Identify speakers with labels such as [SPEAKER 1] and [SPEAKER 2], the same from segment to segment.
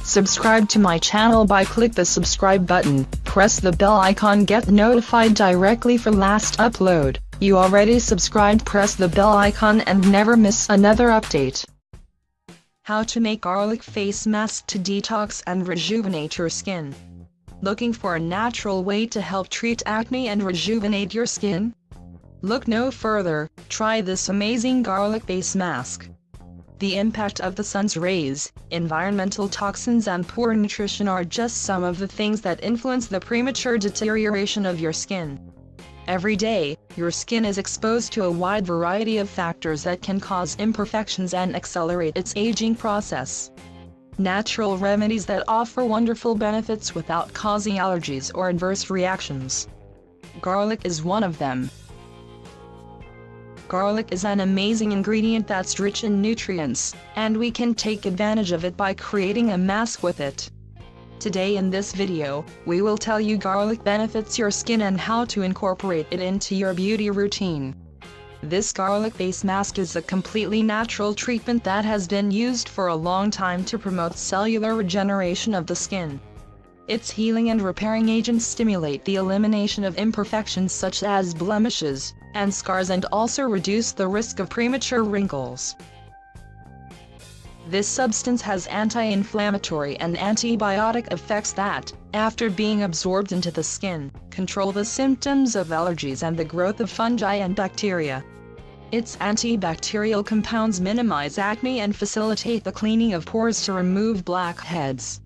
[SPEAKER 1] Subscribe to my channel by click the subscribe button, press the bell icon, get notified directly for last upload. You already subscribed, press the bell icon and never miss another update. How to make garlic face mask to detox and rejuvenate your skin. Looking for a natural way to help treat acne and rejuvenate your skin? Look no further, try this amazing garlic face mask. The impact of the sun's rays, environmental toxins and poor nutrition are just some of the things that influence the premature deterioration of your skin. Every day, your skin is exposed to a wide variety of factors that can cause imperfections and accelerate its aging process. Natural remedies that offer wonderful benefits without causing allergies or adverse reactions. Garlic is one of them. Garlic is an amazing ingredient that's rich in nutrients, and we can take advantage of it by creating a mask with it. Today in this video, we will tell you garlic benefits your skin and how to incorporate it into your beauty routine. This garlic face mask is a completely natural treatment that has been used for a long time to promote cellular regeneration of the skin. Its healing and repairing agents stimulate the elimination of imperfections such as blemishes and scars and also reduce the risk of premature wrinkles. This substance has anti-inflammatory and antibiotic effects that, after being absorbed into the skin, control the symptoms of allergies and the growth of fungi and bacteria. Its antibacterial compounds minimize acne and facilitate the cleaning of pores to remove blackheads.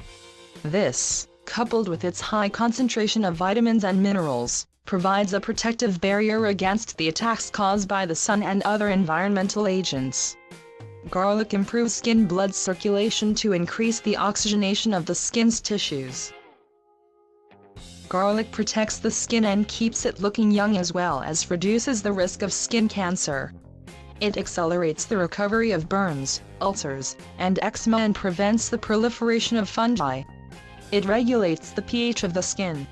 [SPEAKER 1] This, coupled with its high concentration of vitamins and minerals, provides a protective barrier against the attacks caused by the sun and other environmental agents. Garlic improves skin blood circulation to increase the oxygenation of the skin's tissues. Garlic protects the skin and keeps it looking young as well as reduces the risk of skin cancer. It accelerates the recovery of burns, ulcers, and eczema and prevents the proliferation of fungi. It regulates the pH of the skin.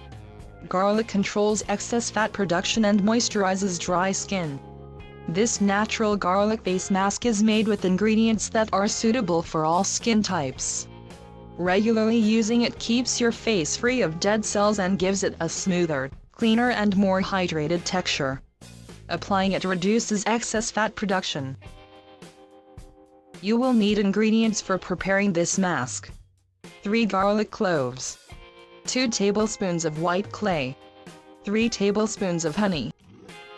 [SPEAKER 1] Garlic controls excess fat production and moisturizes dry skin. This natural garlic face mask is made with ingredients that are suitable for all skin types. Regularly using it keeps your face free of dead cells and gives it a smoother, cleaner and more hydrated texture. Applying it reduces excess fat production. You will need ingredients for preparing this mask. 3 garlic cloves, 2 tablespoons of white clay, 3 tablespoons of honey,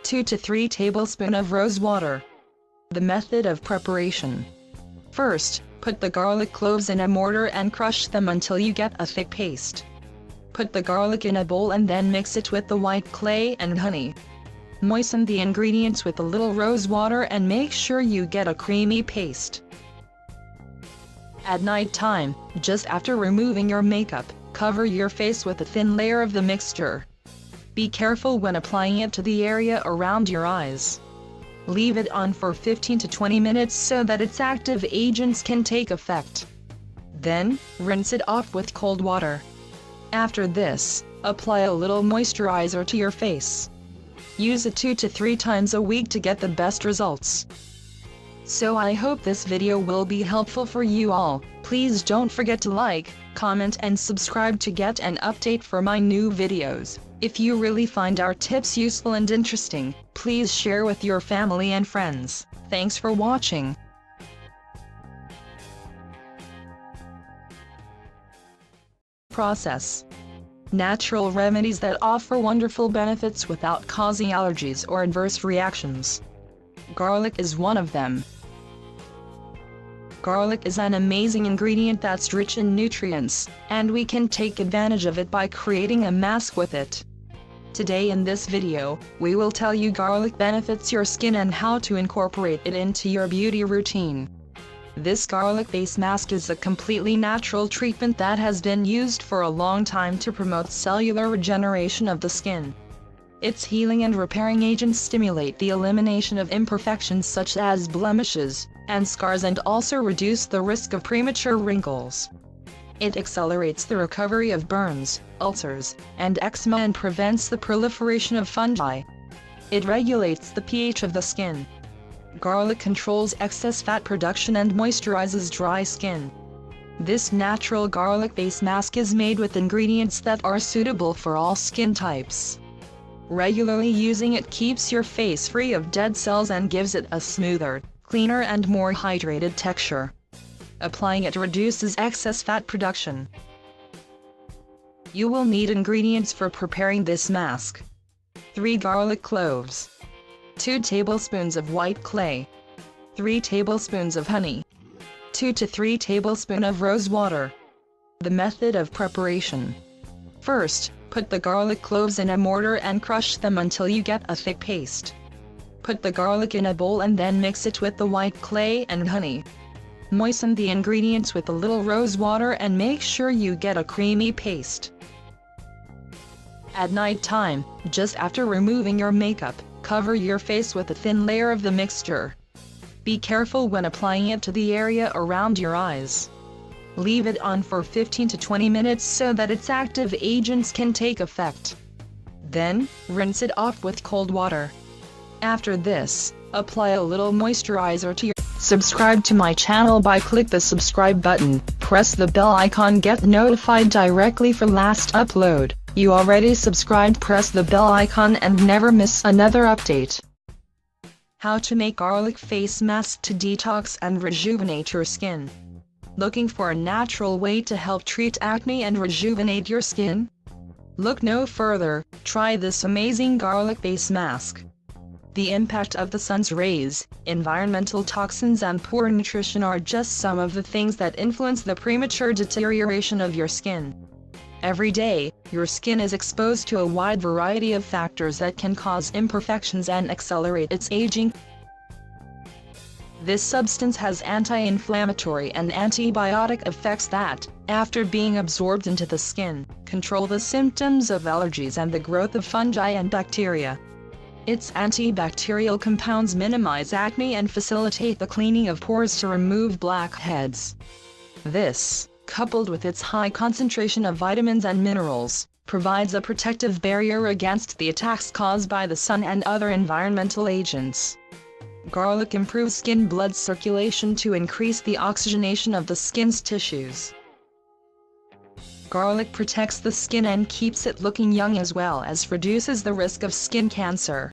[SPEAKER 1] 2 to 3 tablespoons of rose water. The method of preparation. First, put the garlic cloves in a mortar and crush them until you get a thick paste. Put the garlic in a bowl and then mix it with the white clay and honey. Moisten the ingredients with a little rose water and make sure you get a creamy paste. At night time, just after removing your makeup, cover your face with a thin layer of the mixture. Be careful when applying it to the area around your eyes. Leave it on for 15 to 20 minutes so that its active agents can take effect. Then, rinse it off with cold water. After this, apply a little moisturizer to your face. Use it 2 to 3 times a week to get the best results. So I hope this video will be helpful for you all. Please don't forget to like, comment and subscribe to get an update for my new videos. If you really find our tips useful and interesting, please share with your family and friends. Thanks for watching. Process. Natural remedies that offer wonderful benefits without causing allergies or adverse reactions. Garlic is one of them. Garlic is an amazing ingredient that's rich in nutrients, and we can take advantage of it by creating a mask with it. Today in this video, we will tell you garlic benefits your skin and how to incorporate it into your beauty routine. This garlic face mask is a completely natural treatment that has been used for a long time to promote cellular regeneration of the skin. Its healing and repairing agents stimulate the elimination of imperfections such as blemishes and scars and also reduce the risk of premature wrinkles. It accelerates the recovery of burns, ulcers, and eczema and prevents the proliferation of fungi. It regulates the pH of the skin. Garlic controls excess fat production and moisturizes dry skin. This natural garlic face mask is made with ingredients that are suitable for all skin types. Regularly using it keeps your face free of dead cells and gives it a smoother, cleaner and more hydrated texture. Applying it reduces excess fat production. You will need ingredients for preparing this mask. 3 garlic cloves, 2 tablespoons of white clay, 3 tablespoons of honey, 2 to 3 tablespoons of rose water. The method of preparation. First, put the garlic cloves in a mortar and crush them until you get a thick paste. Put the garlic in a bowl and then mix it with the white clay and honey. Moisten the ingredients with a little rose water and make sure you get a creamy paste. At night time, just after removing your makeup, cover your face with a thin layer of the mixture. Be careful when applying it to the area around your eyes. Leave it on for 15 to 20 minutes so that its active agents can take effect. Then, rinse it off with cold water. After this, apply a little moisturizer to your. Subscribe to my channel by click the subscribe button, press the bell icon, get notified directly for last upload. You already subscribed, press the bell icon and never miss another update. How to make garlic face mask to detox and rejuvenate your skin. Looking for a natural way to help treat acne and rejuvenate your skin? Look no further, try this amazing garlic face mask. The impact of the sun's rays, environmental toxins and poor nutrition are just some of the things that influence the premature deterioration of your skin. Every day, your skin is exposed to a wide variety of factors that can cause imperfections and accelerate its aging. This substance has anti-inflammatory and antibiotic effects that, after being absorbed into the skin, control the symptoms of allergies and the growth of fungi and bacteria. Its antibacterial compounds minimize acne and facilitate the cleaning of pores to remove blackheads. This, coupled with its high concentration of vitamins and minerals, provides a protective barrier against the attacks caused by the sun and other environmental agents. Garlic improves skin blood circulation to increase the oxygenation of the skin's tissues. Garlic protects the skin and keeps it looking young as well as reduces the risk of skin cancer.